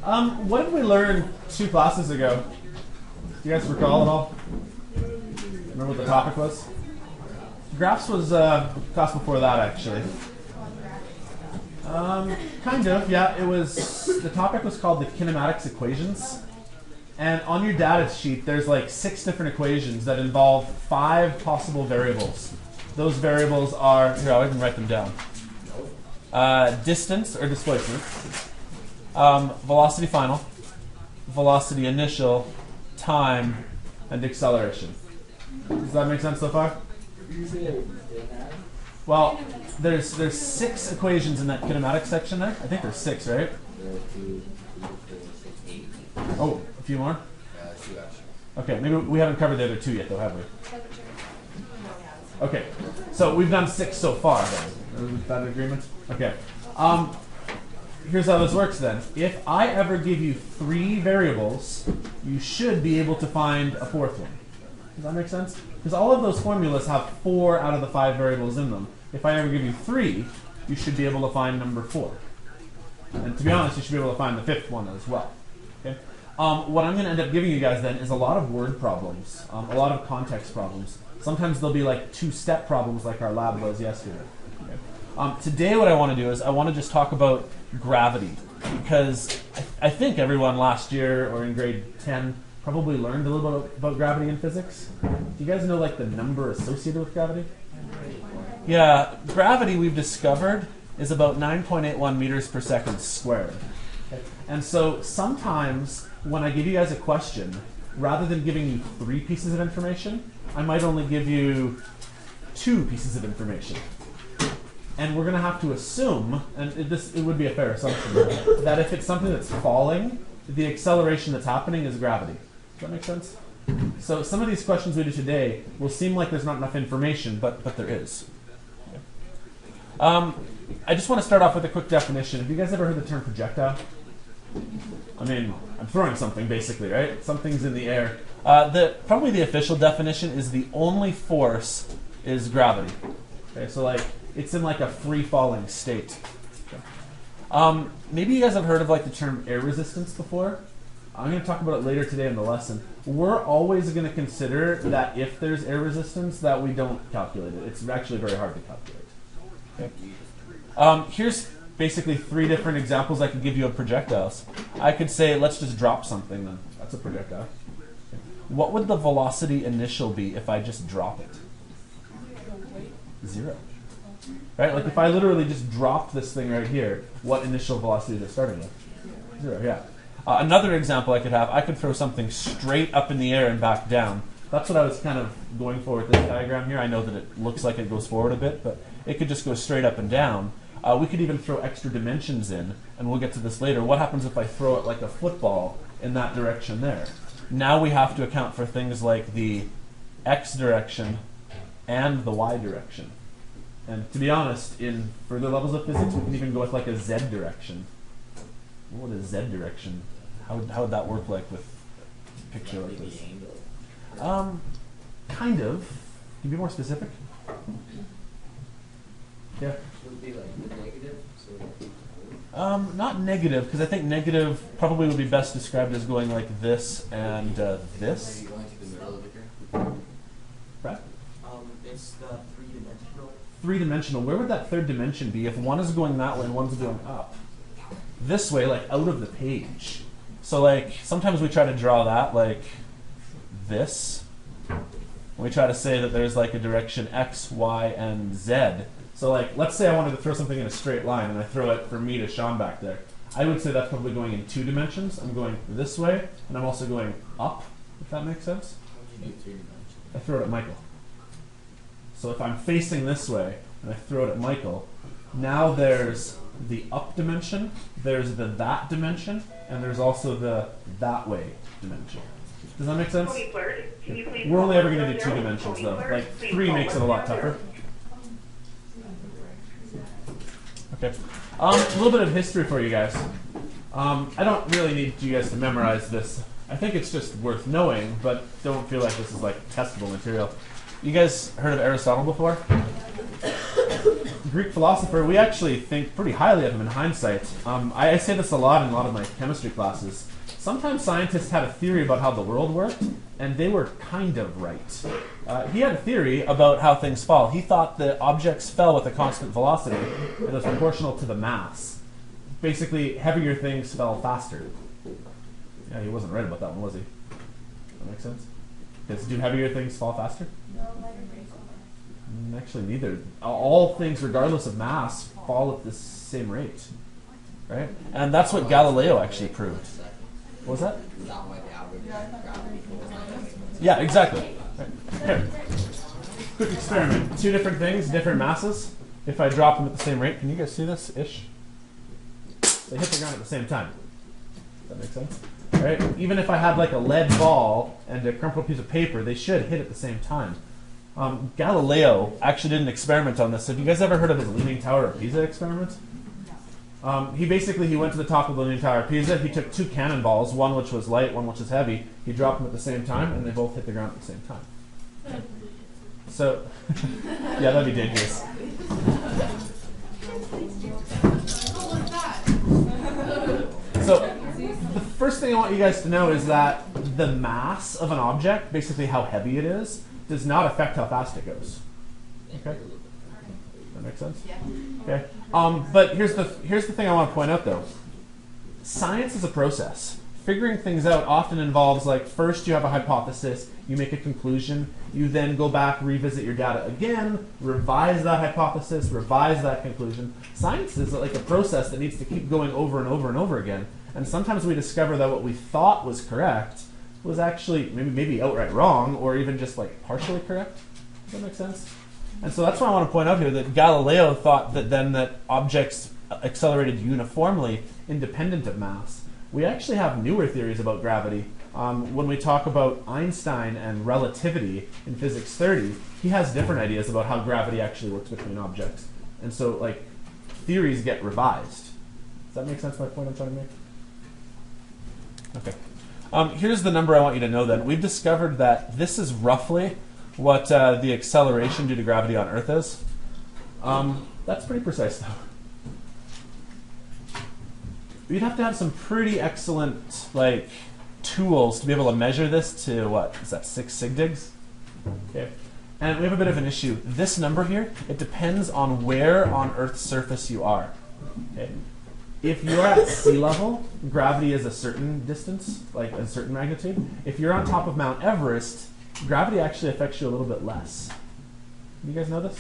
What did we learn 2 classes ago? Do you guys recall at all? Remember what the topic was? Graphs was class before that, actually. Kind of, yeah. It was. The topic was called the kinematics equations. And on your data sheet, there's like 6 different equations that involve 5 possible variables. Those variables are, here, I'll even write them down. Distance or displacement, velocity final, velocity initial, time, and acceleration. Does that make sense so far? Well, there's 6 equations in that kinematic section there. I think there's 6, right? Oh, a few more? Yeah, 2 actually. Okay, maybe we haven't covered the other 2 yet, though, have we? Okay, so we've done 6 so far, then. Is that an agreement? Okay. Here's how this works, then. If I ever give you 3 variables, you should be able to find a 4th one. Does that make sense? Because all of those formulas have 4 out of the 5 variables in them. If I ever give you 3, you should be able to find number 4. And to be honest, you should be able to find the 5th one as well. Okay? What I'm going to end up giving you guys then is a lot of word problems, a lot of context problems. Sometimes they'll be like 2-step problems like our lab was yesterday. Okay? Today what I want to do is I want to just talk about gravity, because I think everyone last year or in grade 10 probably learned a little bit about gravity in physics. Do you guys know like the number associated with gravity? Yeah, gravity we've discovered is about 9.81 meters per second squared. Okay. And so sometimes when I give you guys a question, rather than giving you 3 pieces of information, I might only give you 2 pieces of information. And we're going to have to assume, and it would be a fair assumption, that if it's something that's falling, the acceleration that's happening is gravity. Does that make sense? So some of these questions we do today will seem like there's not enough information, but there is. Okay. I just want to start off with a quick definition. Have you guys ever heard the term projectile? I mean, I'm throwing something basically, right? Something's in the air. Probably the official definition is the only force is gravity. Okay, so like it's in like a free-falling state. Okay. Maybe you guys have heard of like the term air resistance before. I'm going to talk about it later today in the lesson. We're always going to consider that if there's air resistance that we don't calculate it. It's actually very hard to calculate. Okay. Here's basically 3 different examples I could give you of projectiles. I could say, let's just drop something then. That's a projectile. Okay. What would the velocity initial be if I just drop it? 0. Right? Like if I literally just dropped this thing right here, what initial velocity is it starting with? 0, yeah. Another example I could have, I could throw something straight up in the air and back down. That's what I was kind of going for with this diagram here. I know that it looks like it goes forward a bit, but it could just go straight up and down. We could even throw extra dimensions in, and we'll get to this later. What happens if I throw it like a football in that direction there? Now we have to account for things like the x direction and the y direction. And to be honest, in further levels of physics, we can even go with like a z direction. What is z direction? How would that work like with a picture like this? Kind of. Can you be more specific? Yeah. Would it be like negative? Not negative, because I think negative probably would be best described as going like this and this. Maybe going to the middle of it here. Right? It's the 3-dimensional. 3-dimensional. Where would that 3rd dimension be if one is going that way and one's going up? This way, like out of the page. So like sometimes we try to draw that like this. We try to say that there's like a direction x, y, and z. So like let's say I wanted to throw something in a straight line and I throw it from me to Sean back there. I would say that's probably going in 2 dimensions. I'm going this way and I'm also going up, if that makes sense. How do you do 3 dimensions? I throw it at Michael. So if I'm facing this way and I throw it at Michael, now there's the up dimension, there's the that dimension, and there's also the that way dimension. Does that make sense? We're only ever going to do 2 dimensions though. Like 3 makes it a lot tougher. Okay. A little bit of history for you guys. I don't really need you guys to memorize this. I think it's just worth knowing, but don't feel like this is like testable material. You guys heard of Aristotle before? Greek philosopher. We actually think pretty highly of him in hindsight. I say this a lot in a lot of my chemistry classes. Sometimes scientists had a theory about how the world worked, and they were kind of right. He had a theory about how things fall. He thought that objects fell with a constant velocity that was proportional to the mass. Basically, heavier things fell faster. Yeah, he wasn't right about that one, was he? That makes sense? Because do heavier things fall faster? Actually, neither. All things, regardless of mass, fall at the same rate. Right? And that's what Galileo actually proved. What was that? Yeah, exactly. Right. Here. Quick experiment. Two different things, different masses. If I drop them at the same rate, can you guys see this? Ish. They hit the ground at the same time. Does that make sense? Right? Even if I had like a lead ball and a crumpled piece of paper, they should hit at the same time. Galileo actually did an experiment on this. Have you guys ever heard of his Leaning Tower of Pisa experiment? He went to the top of the Leaning Tower of Pisa. He took two cannonballs, one which was light, one which was heavy. He dropped them at the same time, and they both hit the ground at the same time. So, yeah, that'd be dangerous. So, the first thing I want you guys to know is that the mass of an object, basically how heavy it is, does not affect how fast it goes. Okay? That makes sense? Yeah. Okay. But here's the thing I want to point out, though. Science is a process. Figuring things out often involves, like, first you have a hypothesis, you make a conclusion, you then go back, revisit your data again, revise that hypothesis, revise that conclusion. Science is like a process that needs to keep going over and over and over again. And sometimes we discover that what we thought was correct was actually maybe outright wrong, or even just like partially correct. Does that make sense? And so that's why I want to point out here that Galileo thought that objects accelerated uniformly, independent of mass. We actually have newer theories about gravity. When we talk about Einstein and relativity in Physics 30, he has different ideas about how gravity actually works between objects. And so, like, theories get revised. Does that make sense, my point I'm trying to make? Okay. Here's the number I want you to know then. We've discovered that this is roughly what the acceleration due to gravity on Earth is. That's pretty precise, though. You'd have to have some pretty excellent tools to be able to measure this to, what, is that 6 sigdigs? Okay. And we have a bit of an issue. This number here, it depends on where on Earth's surface you are. Okay. If you're at sea level, gravity is a certain distance, like a certain magnitude. If you're on top of Mount Everest, gravity actually affects you a little bit less. You guys know this?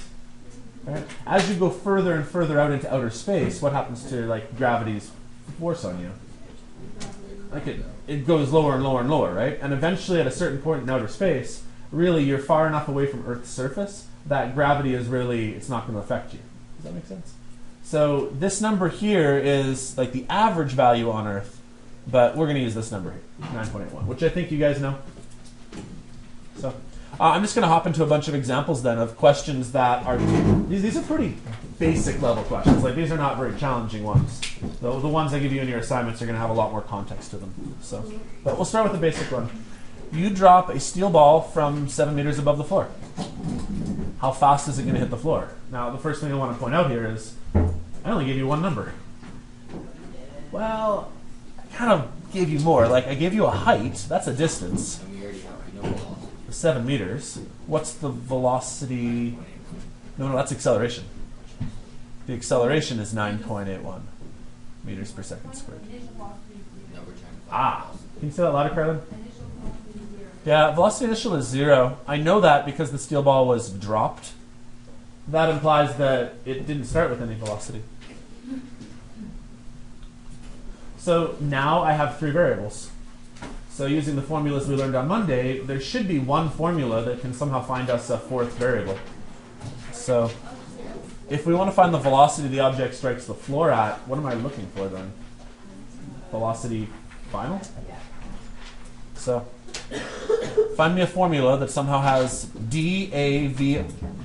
Right? As you go further and further out into outer space, what happens to gravity's force on you? It goes lower and lower and lower, right? And eventually, at a certain point in outer space, really you're far enough away from Earth's surface that gravity is it's not going to affect you. Does that make sense? So this number here is like the average value on Earth, but we're going to use this number here, 9.81, which I think you guys know. So I'm just going to hop into a bunch of examples then of questions that are, these are pretty basic level questions. Like, these are not very challenging ones. The ones I give you in your assignments are going to have a lot more context to them. So, but we'll start with the basic one. You drop a steel ball from 7 meters above the floor. How fast is it going to hit the floor? Now, the first thing I want to point out here is I only gave you one number. Well, I kind of gave you more. Like, I gave you a height. That's a distance. 7 meters. What's the velocity? No, that's acceleration. The acceleration is 9.81 meters per second squared. Can you say that louder, Carlin? Yeah, velocity initial is 0. I know that because the steel ball was dropped. That implies that it didn't start with any velocity. So now I have 3 variables. So using the formulas we learned on Monday, there should be one formula that can somehow find us a 4th variable. So if we want to find the velocity the object strikes the floor at, what am I looking for then? Velocity final? So find me a formula that somehow has DAV.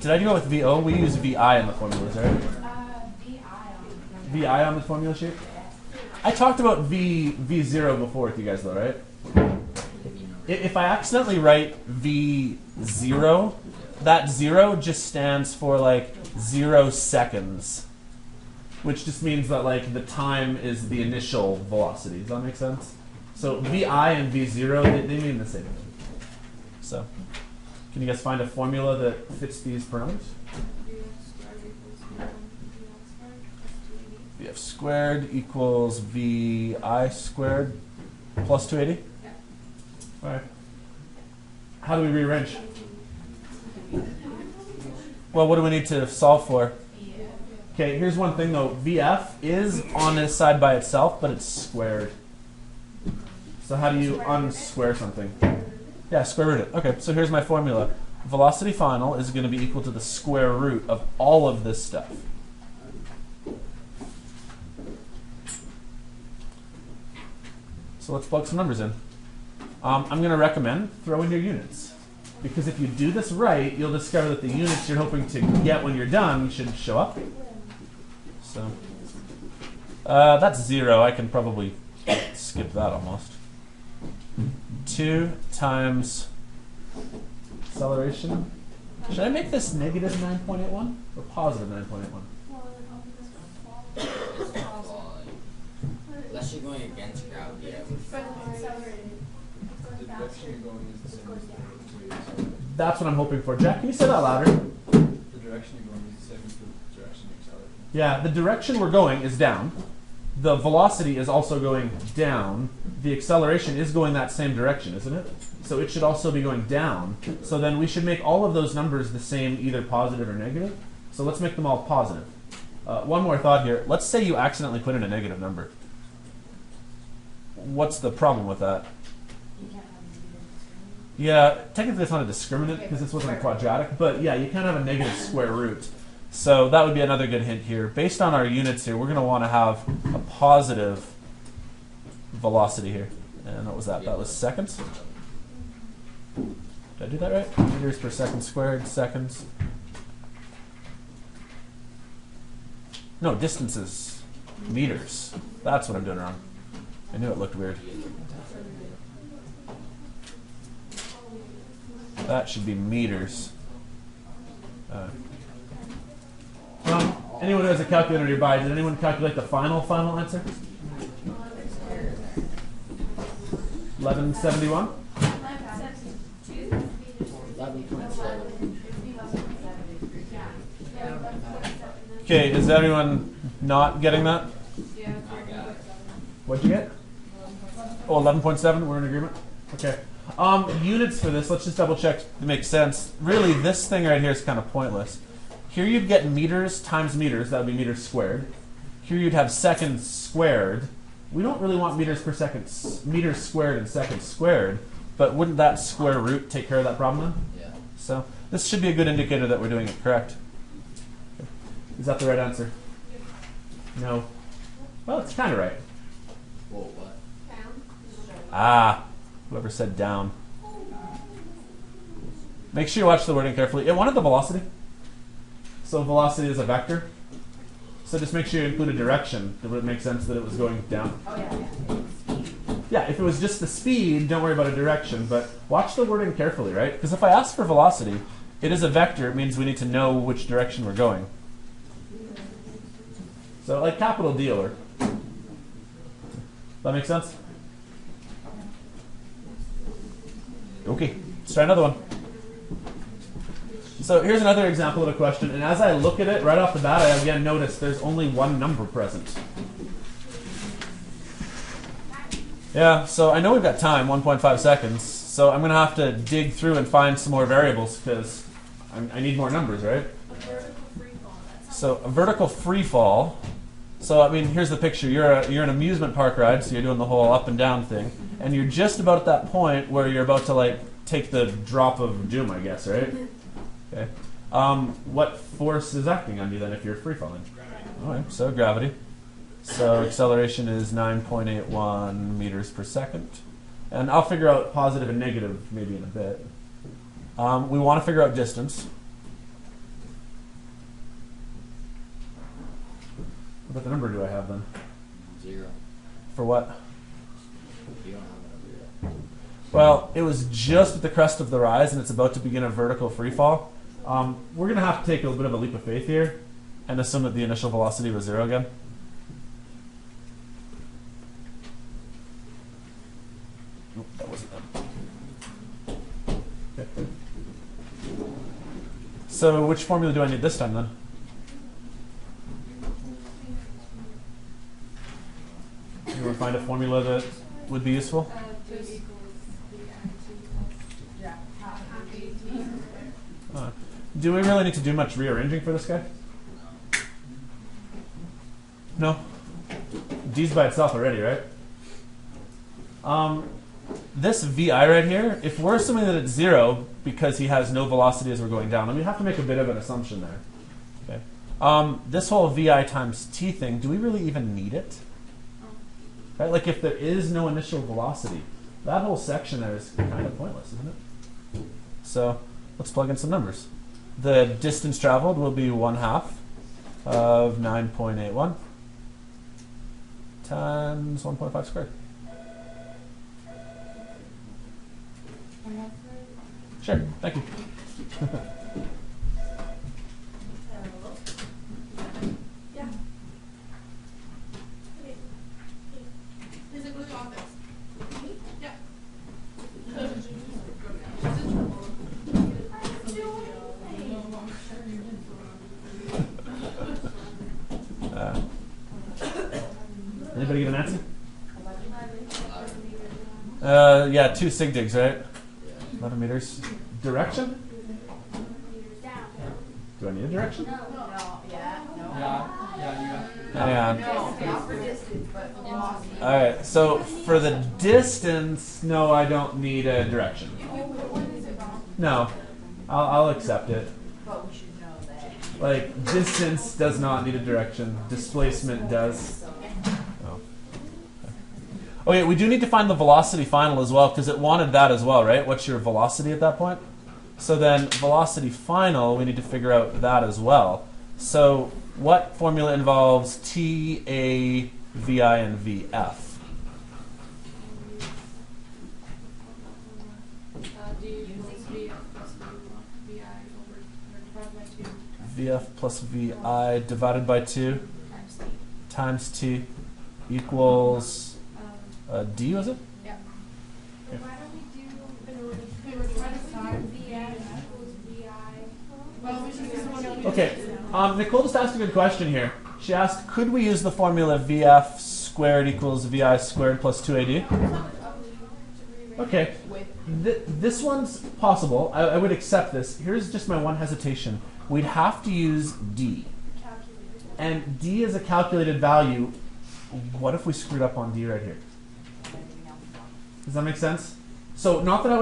Did I go with VO? We use VI in the formulas, right? VI on the formula sheet? I talked about V0 before with you guys though, right? If I accidentally write V0, that 0 just stands for 0 seconds, which just means that like the time is the initial velocity. Does that make sense? So vi and v0, they mean the same thing. So can you guys find a formula that fits these parameters? Vf squared equals vi squared plus 280? Yeah. All right. How do we rearrange? Well, what do we need to solve for? Okay, here's one thing though. Vf is on this side by itself, but it's squared. So how do you unsquare something? Yeah, square root it. Okay, so here's my formula. Velocity final is going to be equal to the square root of all of this stuff. So let's plug some numbers in. I'm going to recommend throw in your units. Because if you do this right, you'll discover that the units you're hoping to get when you're done should show up. So that's 0. I can probably skip that almost. 2 times acceleration. Should I make this negative 9.81 or positive 9.81? Unless you're going against gravity, I would. The direction you're going is the same as the way That's what I'm hoping for. Jack, can you say that louder? the direction you're going is the same as the direction you're accelerating. Yeah, the direction we're going is down. The velocity is also going down. The acceleration is going that same direction, isn't it? So it should also be going down. So then we should make all of those numbers the same, either positive or negative. So let's make them all positive. One more thought here. Let's say you accidentally put in a negative number. What's the problem with that? Yeah, technically it's not a discriminant because this wasn't a quadratic, but yeah, you can't have a negative square root. So that would be another good hint here. Based on our units here, we're going to want to have a positive velocity here. And what was that? That was seconds? Did I do that right? Meters per second squared, seconds. No, distances. Meters. That's what I'm doing wrong. I knew it looked weird. That should be meters. Anyone who has a calculator nearby, did anyone calculate the final answer? 1171? 11.7. Okay, is everyone not getting that? I got it. What'd you get? Oh, 11.7, we're in agreement? Okay. Units for this, let's just double check to make sense. Really, this thing right here is kind of pointless. Here you'd get meters times meters, that would be meters squared. Here you'd have seconds squared. We don't really want meters per second, meters squared and seconds squared, but wouldn't that square root take care of that problem then? Yeah. So this should be a good indicator that we're doing it correct. Is that the right answer? No. Well, it's kind of right. Whoa, what? Ah, whoever said down. Make sure you watch the wording carefully. It wanted the velocity. So velocity is a vector. So just make sure you include a direction that would make sense that it was going down. Oh, yeah. Yeah, if it was just the speed, don't worry about a direction, but watch the wording carefully, right? Because if I ask for velocity, it is a vector. It means we need to know which direction we're going. So like capital dealer. That make sense? Okay, let's try another one. So here's another example of a question, and as I look at it right off the bat, I again notice there's only one number present. Yeah, so I know we've got time, 1.5 seconds, so I'm going to have to dig through and find some more variables because I need more numbers, right? So a vertical free fall. So I mean, here's the picture. You're an amusement park ride, so you're doing the whole up and down thing, and you're just about at that point where you're about to like take the drop of doom, I guess, right? Okay. What force is acting on you then if you're free falling? Gravity. All right, so gravity. So acceleration is 9.81 meters per second, and I'll figure out positive and negative maybe in a bit. We want to figure out distance. What number do I have then? 0. For what? You don't have a number yet. Well, it was just at the crest of the rise, and it's about to begin a vertical free fall. We're going to have to take a bit of a leap of faith here and assume that the initial velocity was 0 again. Nope, that wasn't them. Okay. So which formula do I need this time then? You want to find a formula that would be useful? Do we really need to do much rearranging for this guy? No? D's by itself already, right? This VI right here, if we're assuming that it's 0 because he has no velocity as we're going down, and we have to make a bit of an assumption there. Okay. This whole VI times t thing, do we really even need it? Right? Like if there is no initial velocity, that whole section there is kind of pointless, isn't it? So let's plug in some numbers. The distance traveled will be 1/2 of 9.81 times 1.5 squared. Sure, thank you. Yeah. Is it really on this? Yeah. Anybody get an answer? Yeah, 2 sig digs, right? 11 meters. Direction? Do I need a direction? Hang on. Alright, so for the distance, no, I don't need a direction. No, I'll accept it. Like, distance does not need a direction. Displacement does. Oh. Okay, we do need to find the velocity final as well, because it wanted that as well, right? What's your velocity at that point? So then, velocity final, we need to figure out that as well. So, what formula involves T, A, VI, and VF? VF plus VI divided by 2 times T equals D, was it? Yeah. Okay. Why don't we do VF equals VI? Well, we should do someone. Okay, Nicole just asked a good question here. She asked, could we use the formula VF squared equals VI squared plus 2AD? Okay, this one's possible. I would accept this. Here's just my one hesitation. We'd have to use D. And D is a calculated value. What if we screwed up on D right here? Does that make sense? So not that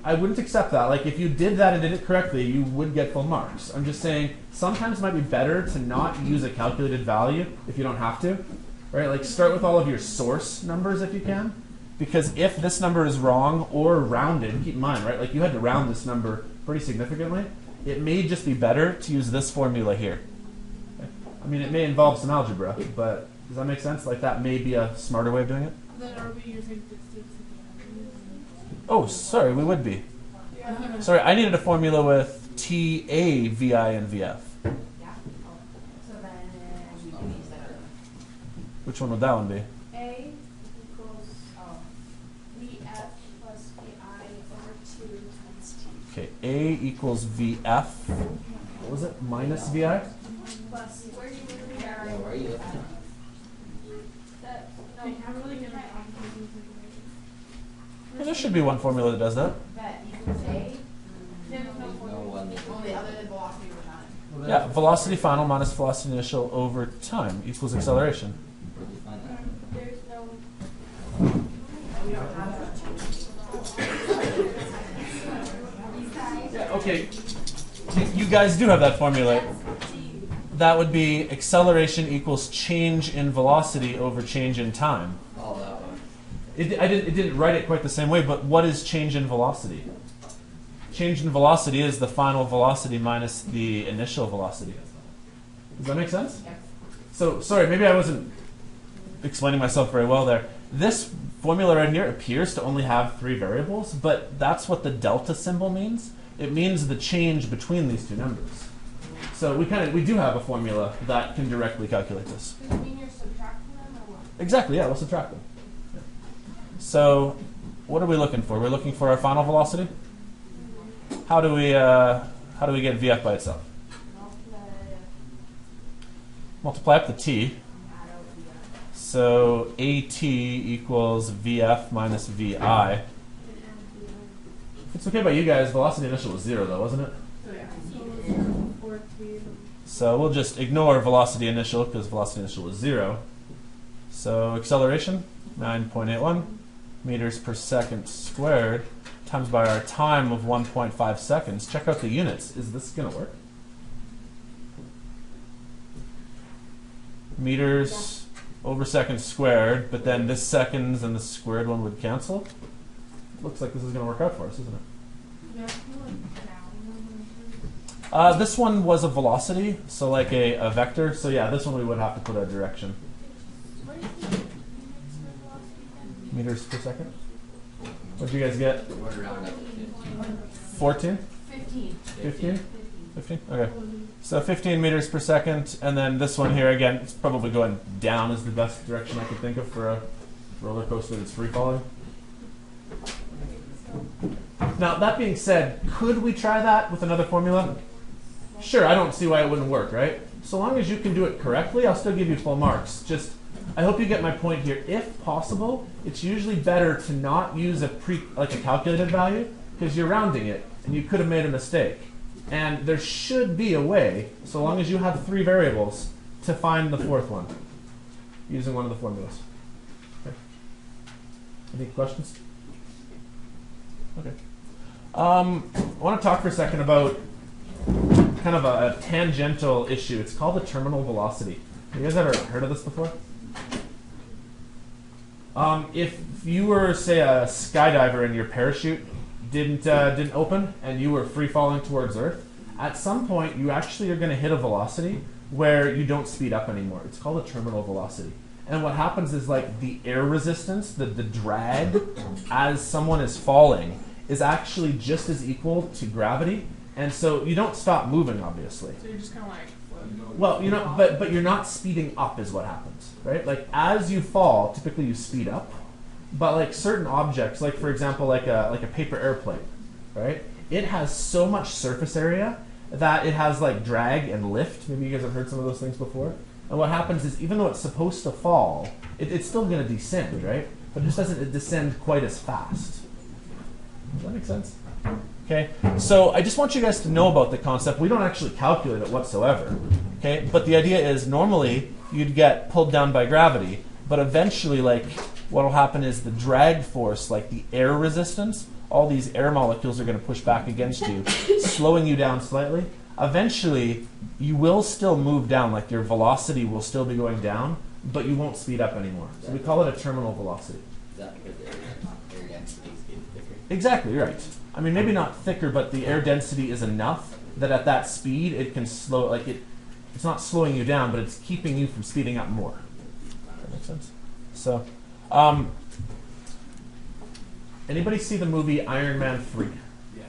I wouldn't accept that. Like if you did that and did it correctly, you would get full marks. I'm just saying sometimes it might be better to not use a calculated value if you don't have to. Right? Like start with all of your source numbers if you can. Because if this number is wrong or rounded, keep in mind, right? Like you had to round this number pretty significantly. It may just be better to use this formula here. Okay? I mean, it may involve some algebra, but does that make sense? Like that may be a smarter way of doing it? Then are we using distance again? Oh, sorry, we would be. Yeah. Sorry, I needed a formula with T, A, VI, and VF. Yeah. So then we can use that. Which one would that one be? A equals VF plus VI over 2 times T. Okay, A equals VF. What was it? Minus VI? Plus, where do you live? Yeah, where are you looking? I'm really good at Well, there should be one formula that does that. That equals A. There's no No formula. one. Only other than velocity over time. Yeah, velocity final minus velocity initial over time equals acceleration. Where'd you find that? There's no. We don't have that. Yeah, okay. You guys do have that formula. That would be acceleration equals change in velocity over change in time. Oh, that one. It didn't write it quite the same way, but what is change in velocity? Change in velocity is the final velocity minus the initial velocity. Does that make sense? So, sorry, maybe I wasn't explaining myself very well there. This formula right here appears to only have 3 variables, but that's what the delta symbol means. It means the change between these two numbers. So we do have a formula that can directly calculate this. Does it mean you're subtracting them or what? Exactly, yeah, we'll subtract them. Yeah. So what are we looking for? We're looking for our final velocity. How do we get VF by itself? Multiply up the t. So AT equals VF minus VI. It's okay by you guys. Velocity initial was 0 though, wasn't it? So we'll just ignore velocity initial because velocity initial was 0. So acceleration, 9.81 meters per second squared times by our time of 1.5 seconds. Check out the units. Is this going to work? Meters over second squared, but then this seconds and the squared one would cancel. Looks like this is going to work out for us, isn't it? This one was a velocity, so like a vector. So yeah, this one we would have to put a direction. Meters per second. What did you guys get? 14? 15? 15? Okay. So 15 meters per second, and then this one here, again, it's probably going down is the best direction I could think of for a roller coaster that's free falling. Now, that being said, could we try that with another formula? Sure, I don't see why it wouldn't work, right? So long as you can do it correctly, I'll still give you full marks. Just, I hope you get my point here. If possible, it's usually better to not use a calculated value because you're rounding it and you could have made a mistake. And there should be a way, so long as you have 3 variables, to find the 4th one using one of the formulas. Okay. Any questions? Okay. I want to talk for a second about kind of a tangential issue. It's called the terminal velocity. Have you guys ever heard of this before? If you were, say, a skydiver and your parachute didn't open and you were free falling towards Earth, at some point you actually are going to hit a velocity where you don't speed up anymore. It's called a terminal velocity. And what happens is like the air resistance, the drag as someone is falling is actually just as equal to gravity. And so you don't stop moving, obviously. So you're just kind of like, well, you know, but you're not speeding up is what happens, right? Like as you fall, typically you speed up. But like certain objects, like for example, like a paper airplane, right? It has so much surface area that it has like drag and lift. Maybe you guys have heard some of those things before. And what happens is even though it's supposed to fall, it's still going to descend, right? But it just doesn't descend quite as fast. Does that make sense? Okay, so I just want you guys to know about the concept. We don't actually calculate it whatsoever. Okay, but the idea is normally you'd get pulled down by gravity, but eventually, like, what will happen is the drag force, like the air resistance, all these air molecules are going to push back against you, slowing you down slightly. Eventually, you will still move down, like your velocity will still be going down, but you won't speed up anymore. So we call it a terminal velocity. Is that because the air density is getting thicker? Exactly, right. I mean, maybe not thicker, but the air density is enough that at that speed it can slow, like it's not slowing you down, but it's keeping you from speeding up more. Does that make sense? So, anybody see the movie Iron Man 3? Yes.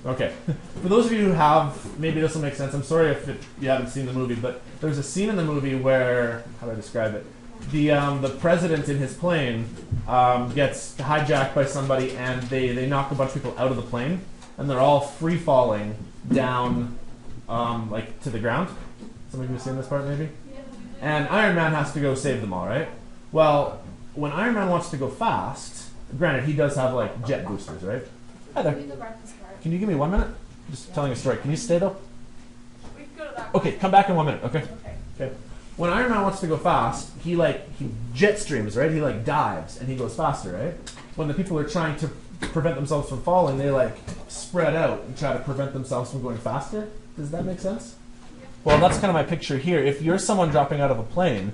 Okay. For those of you who have, maybe this will make sense. I'm sorry if you haven't seen the movie, but there's a scene in the movie where, how do I describe it? The president in his plane gets hijacked by somebody, and they knock a bunch of people out of the plane, and they're all free falling down, like to the ground. Some of you have seen this part, maybe. And Iron Man has to go save them all, right? Well, when Iron Man wants to go fast, granted he does have like jet boosters, right? Hi there. Can you give me 1 minute? Just telling a story. Can you stay though? We can go to that. Okay, come back in 1 minute. Okay. Okay. Okay. When Iron Man wants to go fast, he jet streams, right? He like dives and he goes faster, right? When the people are trying to prevent themselves from falling, they like spread out and try to prevent themselves from going faster. Does that make sense? Well, that's kind of my picture here. If you're someone dropping out of a plane,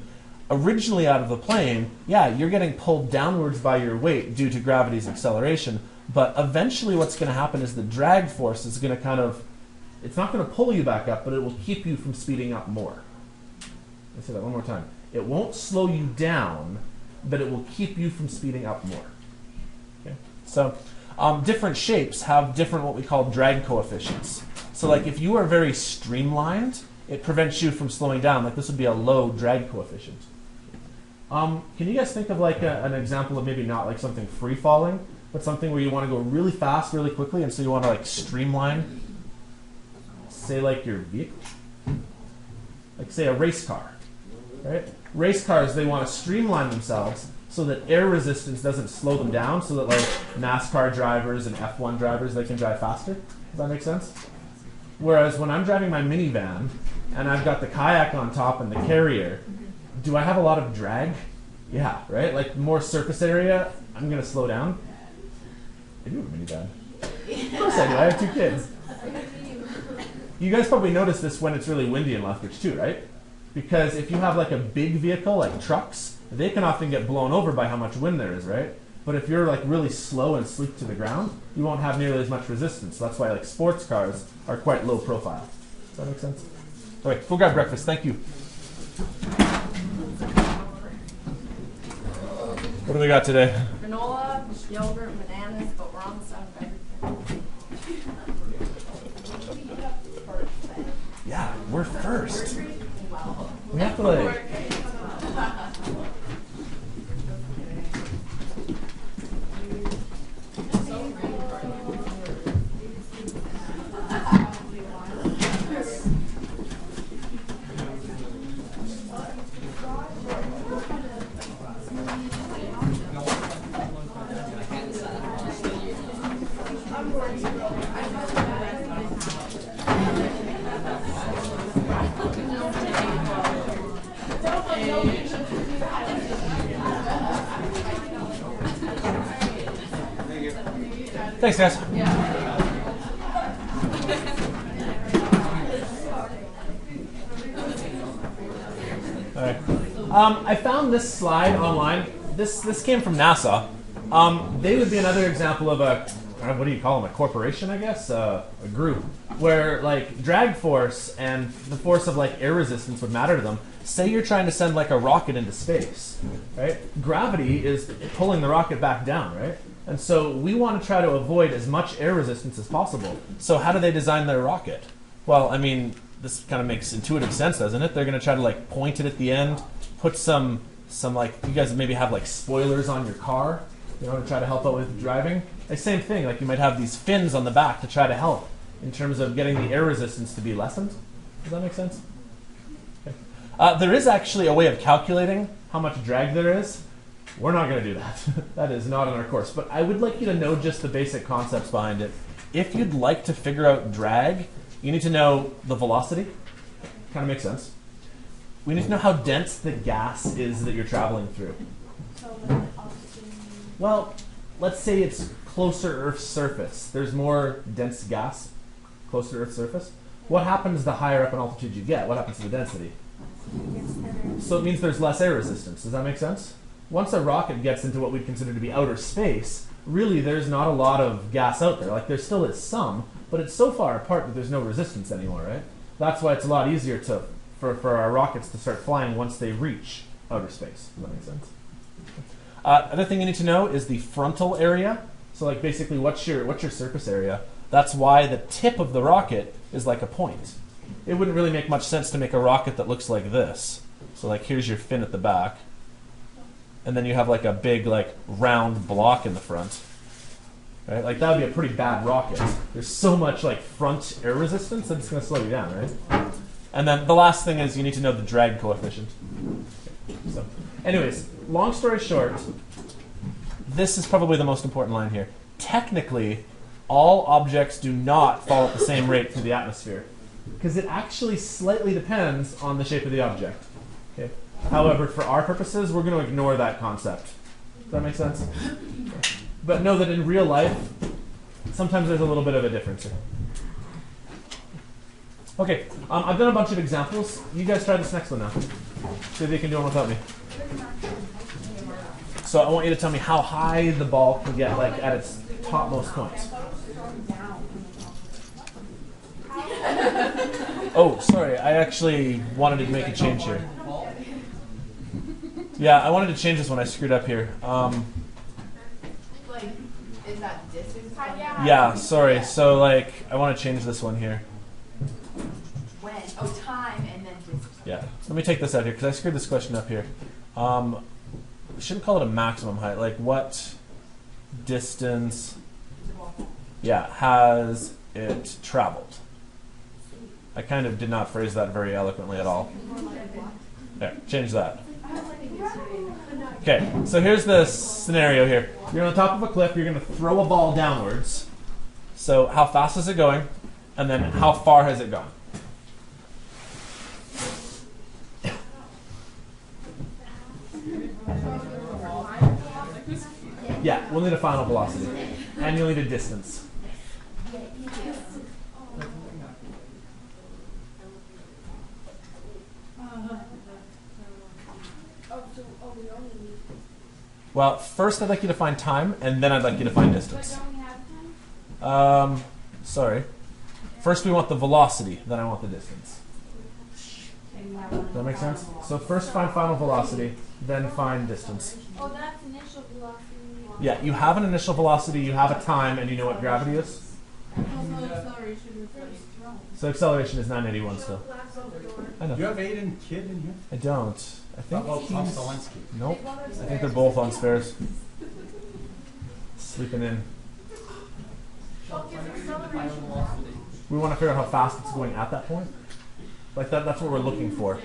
originally out of the plane, yeah, you're getting pulled downwards by your weight due to gravity's acceleration, but eventually what's going to happen is the drag force is going to kind of, it's not going to pull you back up, but it will keep you from speeding up more. Let's say that one more time. It won't slow you down, but it will keep you from speeding up more. Okay? So Different shapes have different what we call drag coefficients. So like if you are very streamlined, it prevents you from slowing down. Like this would be a low drag coefficient. Can you guys think of like an example of maybe not like something free falling, but something where you want to go really fast, really quickly, and so you want to like streamline, say like your vehicle? Like say a race car, right? Race cars, they want to streamline themselves so that air resistance doesn't slow them down, so that like NASCAR drivers and F1 drivers, they can drive faster. Does that make sense? Whereas when I'm driving my minivan and I've got the kayak on top and the carrier, do I have a lot of drag? Yeah, right? Like more surface area, I'm going to slow down. I do have a minivan. Of course I do. I have 2 kids. You guys probably notice this when it's really windy in Lethbridge too, right? Because if you have like a big vehicle, like trucks, they can often get blown over by how much wind there is, right? But if you're like really slow and sleek to the ground, you won't have nearly as much resistance. So that's why like sports cars are quite low profile. Does that make sense? All right, go grab breakfast. Thank you. What do we got today? Granola, yogurt, bananas, but we're on the side of everything. Yeah, we're first. We have to like... Thanks, guys. All right. I found this slide online. This came from NASA. They would be another example of a, what do you call them, a corporation, I guess? A group, where like drag force and the force of like air resistance would matter to them. Say you're trying to send like a rocket into space, right? Gravity is pulling the rocket back down, right? And so we want to try to avoid as much air resistance as possible. So how do they design their rocket? Well, I mean, this kind of makes intuitive sense, doesn't it? They're going to try to like point it at the end, put some like, you guys maybe have like spoilers on your car, you know, to try to help out with driving. The same thing, like you might have these fins on the back to try to help in terms of getting the air resistance to be lessened. Does that make sense? Okay. There is actually a way of calculating how much drag there is. We're not going to do that. That is not in our course. But I would like you to know just the basic concepts behind it. If you'd like to figure out drag, you need to know the velocity. Kind of makes sense. We need to know how dense the gas is that you're traveling through. Well, let's say it's closer to Earth's surface. There's more dense gas closer to Earth's surface. What happens the higher up in altitude you get? What happens to the density? So it means there's less air resistance. Does that make sense? Once a rocket gets into what we'd consider to be outer space, really there's not a lot of gas out there. Like there still is some, but it's so far apart that there's no resistance anymore, right? That's why it's a lot easier for our rockets to start flying once they reach outer space. Does that make sense? Other thing you need to know is the frontal area. So like basically what's your surface area? That's why the tip of the rocket is like a point. It wouldn't really make much sense to make a rocket that looks like this. So like here's your fin at the back. And then you have like a big like round block in the front. Right? Like that would be a pretty bad rocket. There's so much like front air resistance that it's going to slow you down, right? And then the last thing is you need to know the drag coefficient. So, anyways, long story short, this is probably the most important line here. Technically, all objects do not fall at the same rate through the atmosphere, because it actually slightly depends on the shape of the object. Okay. However, for our purposes, we're going to ignore that concept. Does that make sense? But know that in real life, sometimes there's a little bit of a difference here. Okay, I've done a bunch of examples. You guys try this next one now. See if you can do one without me. So I want you to tell me how high the ball can get, like at its topmost point. Oh, sorry. I actually wanted to make a change here. Yeah, I wanted to change this one. I screwed up here. Is that distance? Yeah, sorry. So like, I want to change this one here. When? Oh, time and then distance. Yeah. Let me take this out here because I screwed this question up here. We shouldn't call it a maximum height. Like, what distance? Yeah, has it traveled? I kind of did not phrase that very eloquently at all. There, change that. Okay, so here's the scenario here. You're on the top of a cliff, you're going to throw a ball downwards. So how fast is it going? And then how far has it gone? Yeah, we'll need a final velocity. And you'll need a distance. Well, first I'd like you to find time, and then I'd like you to find distance. Sorry. First we want the velocity, then I want the distance. Does that make sense? So first find final velocity, then find distance. Oh, that's initial velocity. Yeah, you have an initial velocity, you have a time, and you know what gravity is? So acceleration is 981 still. I know. Do you have Aiden Kid in here? I don't. I think How about Tom he's... Selensky? Nope. I think they're both on stairs. Sleeping in. We want to figure out how fast it's going at that point. Like that's what we're looking for.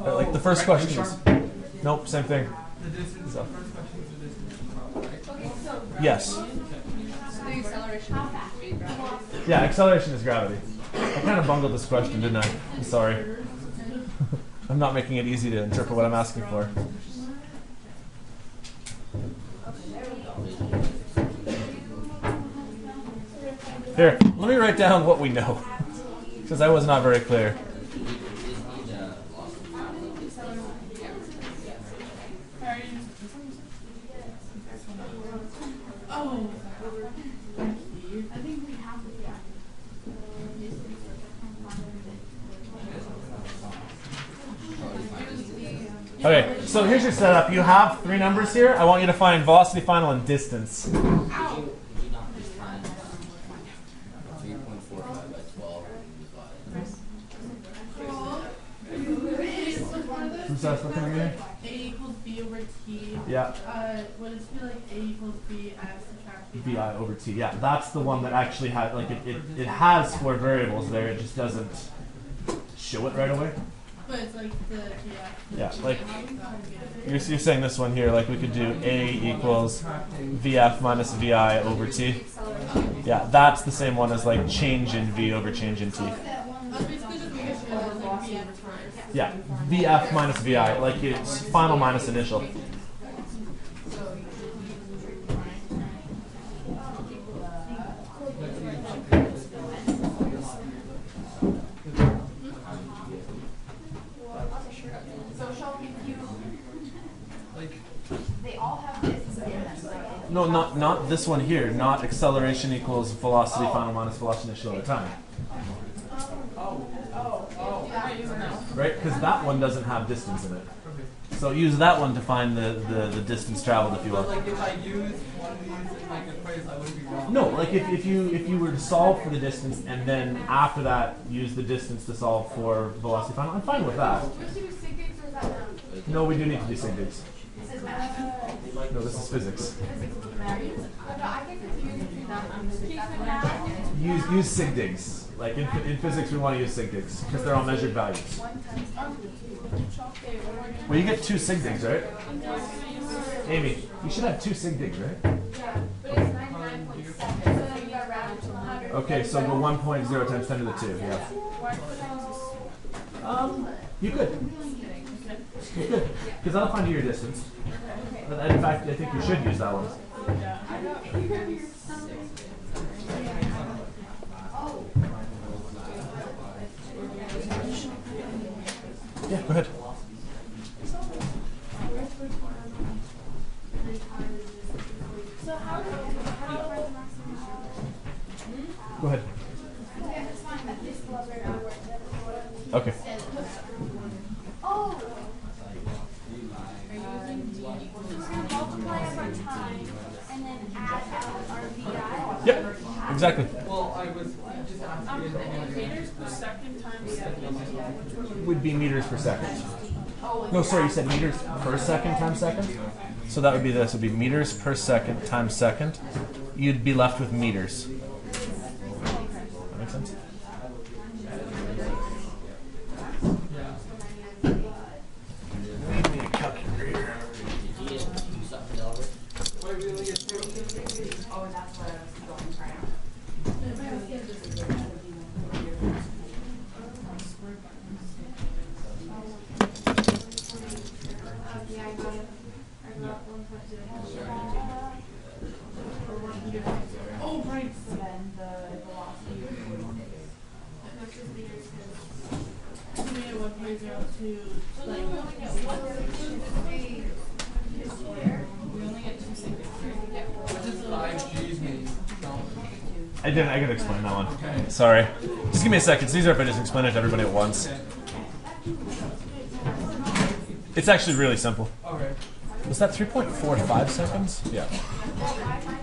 Like the first question is... Nope, same thing. The distance, So. the first question is the distance from right? Yes. So the acceleration is gravity. Yeah, acceleration is gravity. I kind of bungled this question, didn't I? I'm sorry. I'm not making it easy to interpret what I'm asking for. Here, let me write down what we know, because I was not very clear. Okay, so here's your setup. You have three numbers here. I want you to find velocity final and distance. Would you not just find 3.45 by 12 and divide? Who's that looking at me? A equals B over T. Yeah. Would it be like A equals B as subtract B? VI over T. Yeah, that's the one that actually had, like, it has four variables there. It just doesn't show it right away. But it's like the, Yeah, like, you're saying this one here, like we could do A equals VF minus VI over T. Yeah, that's the same one as like change in V over change in T. basically just make sure that it's like B over T. Yeah, VF minus VI, like it's final minus initial. They all have this in them. No, not this one here. Not acceleration equals velocity final minus velocity initial over time. Right? Because that one doesn't have distance in it. So use that one to find the distance traveled, if you will. But like if I use one of these in like a phrase, I wouldn't be wrong. No, like if you were to solve for the distance and then after that use the distance to solve for velocity final, I'm fine with that. No, we do need to do sig digs. No, this is physics. Use sig digs. Like in physics, we want to use sig digs because they're all measured values. Well, you get two sig digs, right? Amy, you should have two sig digs, right? Okay, so go 1.0 times 10 to the 2. Yeah. You could. You could, because that'll find you your distance. And in fact, I think you should use that one. Yeah, go ahead. So how do the maximum? Go ahead. Yeah, it's fine. At this level, Okay. Oh. So we're gonna multiply it by time. and then add our VI. Yep, exactly. Well, I was just asking. Meters per second times second. Would be meters per second. No, sorry, you said meters per second times second? So that would be this, would be meters per second times second. You'd be left with meters. That makes sense? Need me a calculator. Did you just do something over? Wait, we only get two? Oh, that's what I was going for now. Yeah, I got it. I got 1.0. Oh, right. So then the velocity is 46. That's just meters. So we had 1.0 to like. We only get 2 seconds, right? What does 5Gs mean? No. I gotta explain that one. Sorry. Just give me a second. It's easier if I just explain it to everybody at once. It's actually really simple. Okay. Was that 3.45 seconds? Yeah. Yeah, but you gotta find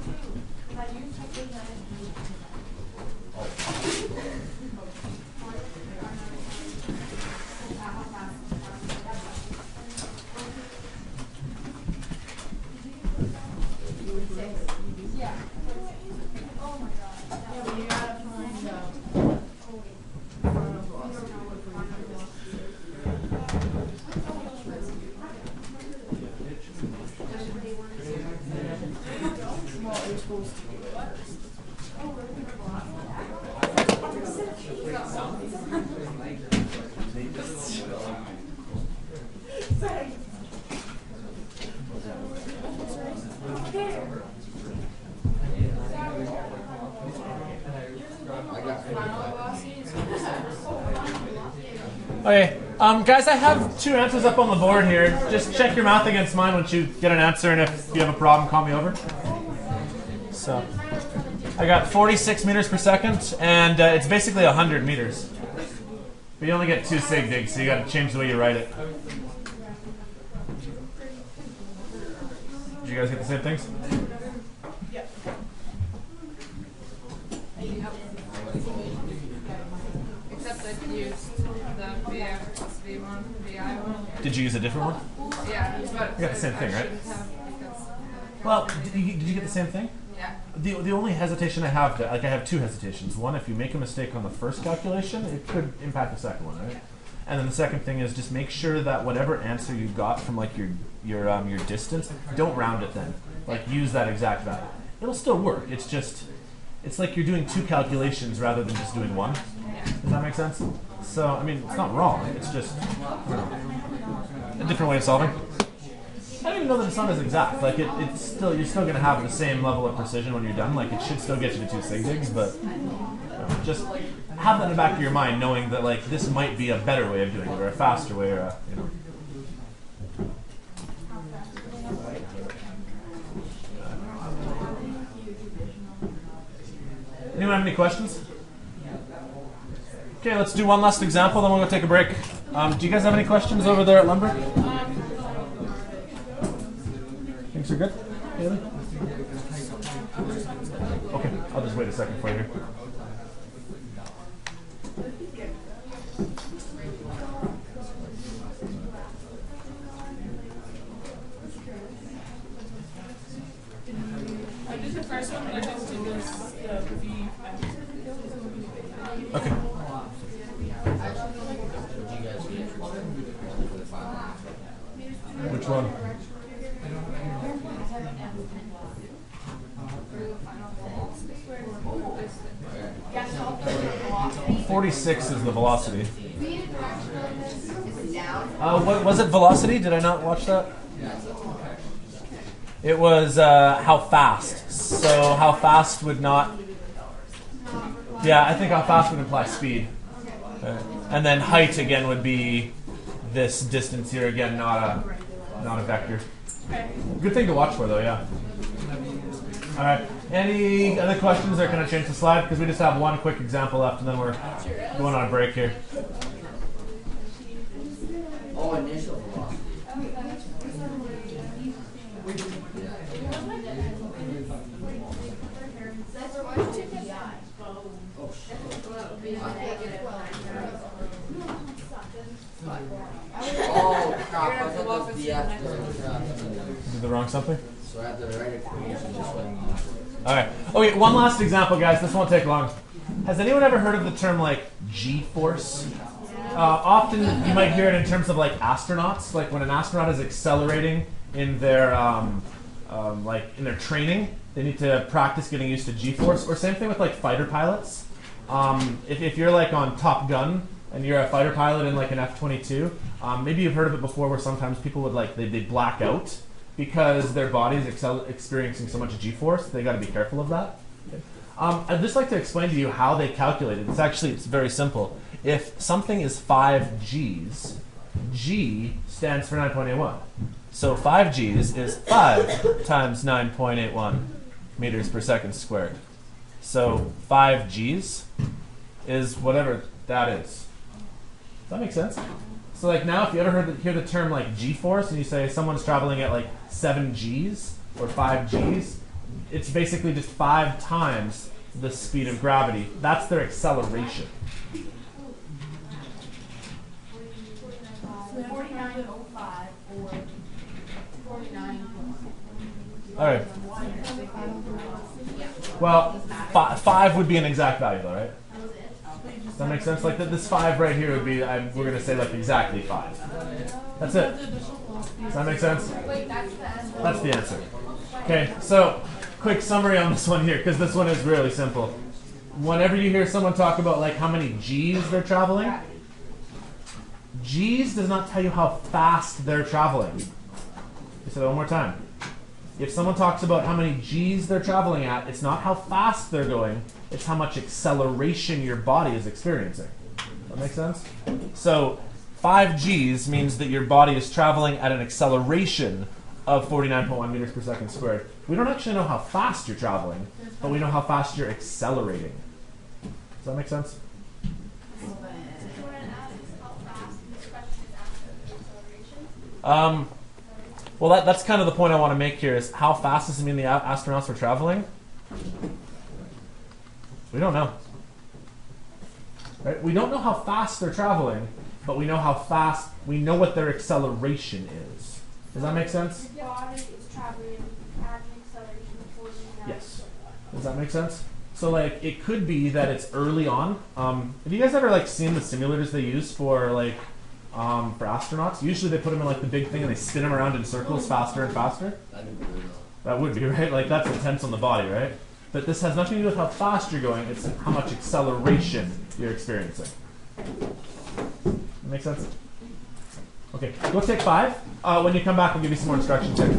Okay, guys, I have 2 answers up on the board here. Just check your math against mine once you get an answer, and if you have a problem, call me over. So, I got 46 meters per second, and it's basically 100 meters. But you only get 2 sig digs, so you got to change the way you write it. Did you guys get the same things? Except I used the VF plus V1, VI one. Did you use a different one? Yeah, but You got the same thing, right? shouldn't have because, Well, did you get the same thing? yeah. The only hesitation I have, I have 2 hesitations. One, if you make a mistake on the first calculation, it could impact the second one, right? And then the second thing is just make sure that whatever answer you got from like your distance, don't round it then. Like use that exact value. It'll still work. It's just it's like you're doing 2 calculations rather than just doing 1. Does that make sense? So I mean, it's not wrong. It's just a different way of solving. I don't even know that it's not as exact. Like it's still you're still gonna have the same level of precision when you're done. Like it should still get you to 2 sig digs, but just have that in the back of your mind, knowing that like this might be a better way of doing it or a faster way, or a, you know. Anyone have any questions? Okay, let's do one last example, then we'll go take a break. Do you guys have any questions over there at Lumber? Things are good? Haley? Okay, I'll just wait a second for you here. I did the first one, but I just did this V. Okay. Did you guys get for the final? Which one? Okay. 46 is the velocity. What was it? Velocity? Did I not watch that? It was how fast. So how fast would not. Yeah, I think how fast would imply speed. And then height again would be this distance here again, not a vector. Good thing to watch for though, yeah. All right. Any other questions, or can I change the slide? Because we just have one quick example left, and then we're going on a break here. Oh, initial velocity. the wrong something? So I have the right equation, just what you All right. Okay, one last example, guys. This won't take long. Has anyone ever heard of the term like G-force? Often you might hear it in terms of like astronauts, like when an astronaut is accelerating in their like in their training, they need to practice getting used to G-force. Or same thing with like fighter pilots. If you're like on Top Gun and you're a fighter pilot in like an F-22, maybe you've heard of it before, where sometimes people would like they black out because their body is experiencing so much G-force. They got to be careful of that. Okay. I'd just like to explain to you how they calculate it. It's very simple. If something is 5 Gs, G stands for 9.81. So 5 Gs is 5 times 9.81 meters per second squared. So 5 Gs is whatever that is. Does that make sense? So like now if you ever hear the term like G-force and you say someone's traveling at like 7 Gs or 5 Gs, it's basically just 5 times the speed of gravity. That's their acceleration. 4905 or 49. All right. Well, 5 would be an exact value, though, right? Does that make sense? Like this 5 right here would be, we're going to say like exactly 5. That's it. Does that make sense? That's the answer. Okay, so quick summary on this one here, because this one is really simple. Whenever you hear someone talk about like how many Gs they're traveling, Gs does not tell you how fast they're traveling. Let me say that one more time. If someone talks about how many Gs they're traveling at, it's not how fast they're going, it's how much acceleration your body is experiencing. Does that make sense? So 5 Gs means that your body is traveling at an acceleration of 49.1 meters per second squared. We don't actually know how fast you're traveling, but we know how fast you're accelerating. Does that make sense? Well, that's kind of the point I want to make here, is how fast does it mean the astronauts are traveling? We don't know. Right? We don't know how fast they're traveling, but we know how fast, we know what their acceleration is. Does that make sense? Your body is traveling at an acceleration of 49. Yes. Does that make sense? So like it could be that it's early on. Have you guys ever like seen the simulators they use for like for astronauts? Usually they put them in like the big thing and they spin them around in circles faster and faster. That would be, right? Like that's intense on the body, right? But this has nothing to do with how fast you're going, it's how much acceleration you're experiencing. Make sense? Okay, go take 5. When you come back, we'll give you some more instructions here.